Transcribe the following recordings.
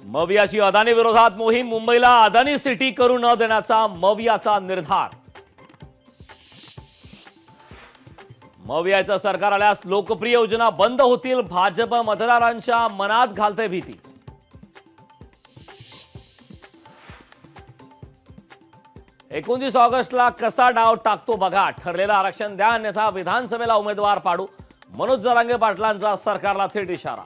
मवियाची अदानी विरोधात मोहीम, मुंबईला अदानी सिटी करू न देण्याचा मवियाचा निर्धार। मवियाचं सरकार आल्यास लोकप्रिय योजना बंद होतील, भाजप मतदारांच्या मनात घालते भीती। 29 ऑगस्टला कसा डाव टाकतो बघा, ठरलेलं आरक्षण द्या अन्यथा विधानसभेला उमेदवार पाडू, मनोज जरांगे पाटलांचा सरकारला थेट इशारा।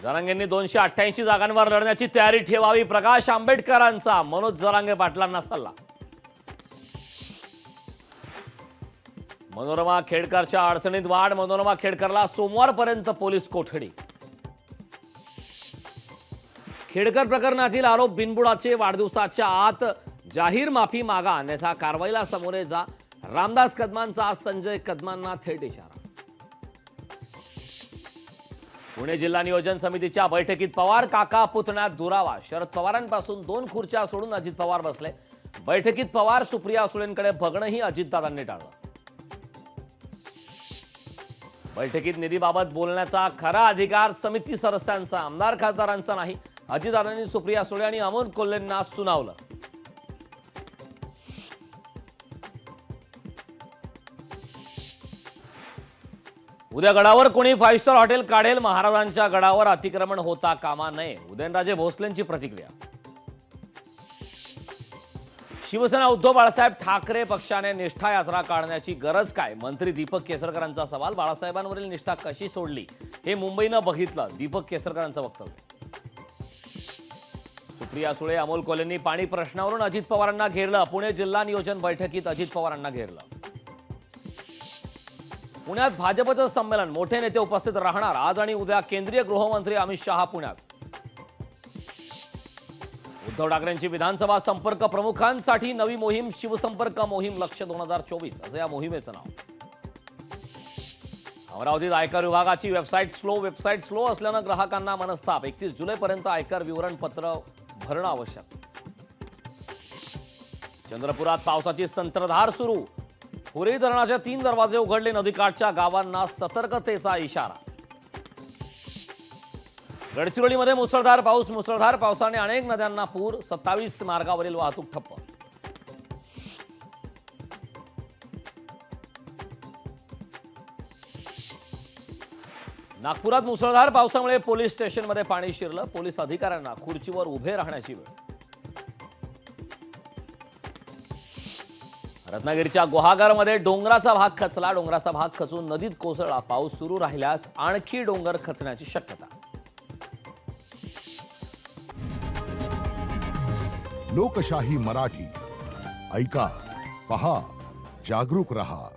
जरांगेंनी 288 जागांवर लढण्याची तयारी ठेवावी, प्रकाश आंबेडकरांचा मनोज जरांगे पाटलांना सल्ला। मनोरमा खेडकरच्या अडचणीत वाढ, मनोरमा खेडकरला सोमवारपर्यंत पोलीस कोठडी। खेडकर प्रकरणातील आरोप बिनबुडाचे, वाढदिवसाच्या आत जाहीर माफी मागा अन्यथा कारवाईला सामोरे जा, रामदास कदमांचा संजय कदमांना थेट इशारा। पुणे जिल्हा नियोजन समितीच्या बैठकीत पवार काका पुतण्यात दुरावा, शरद पवारांपासून 2 खुर्च्या सोडून अजित पवार बसले। बैठकीत पवार सुप्रिया सुळेंकडे बघणंही अजितदादांनी टाळलं। बैठकीत निधीबाबत बोलण्याचा खरा अधिकार समिती सदस्यांचा, आमदार खासदारांचा नाही, अजितदादांनी सुप्रिया सुळे आणि अमोल कोल्हेंना सुनावलं। उद्या गडावर कोणी 5 स्टार हॉटेल काढेल, महाराजांच्या गडावर अतिक्रमण होता कामा नये, उदयनराजे भोसलेंची प्रतिक्रिया। शिवसेना उद्धव बाळासाहेब ठाकरे पक्षाने निष्ठा यात्रा काढण्याची गरज काय, मंत्री दीपक केसरकरांचा सवाल। बाळासाहेबांवरील निष्ठा कशी सोडली हे मुंबईनं बघितलं, दीपक केसरकरांचं वक्तव्य। सुप्रिया सुळे, अमोल कोल्हेंनी पाणी प्रश्नावरून अजित पवारांना घेरलं, पुणे जिल्हा नियोजन बैठकीत अजित पवारांना घेरलं। पुण्यात भाजपचं संमेलन, मोठे नेते उपस्थित राहणार, आज आणि उद्या केंद्रीय गृहमंत्री अमित शहा पुण्यात। उद्धव ठाकरेंची विधानसभा संपर्क प्रमुखांसाठी नवी मोहीम, शिवसंपर्क मोहीम लक्ष्य 2024 असं या मोहिमेचं नाव। अमरावतीत आयकर विभागाची वेबसाईट स्लो असल्यानं ग्राहकांना मनस्ताप, 31 जुलैपर्यंत आयकर विवरणपत्र भरणं आवश्यक। चंद्रपुरात पावसाची संततधार सुरू, पुरी धरणाचे 3 दरवाजे उघडले, नदीकाठच्या गावांना सतर्कतेचा इशारा। गडचिरोलीमध्ये मुसळधार पावसाने अनेक नद्यांना पूर, 27 मार्गावरील वाहतूक ठप्प। नागपुरात मुसळधार पावसामुळे पोलीस स्टेशनमध्ये पाणी शिरलं, पोलीस अधिकाऱ्यांना खुर्चीवर उभे राहण्याची वेळ। रत्नागिरीच्या गुहागरमध्ये डोंगराचा भाग खचला, डोंगराचा भाग खचून नदीत कोसळला, पाऊस सुरू राहिल्यास आणखी डोंगर खचण्याची शक्यता। लोकशाही मराठी ऐका, पहा, जागरूक रहा।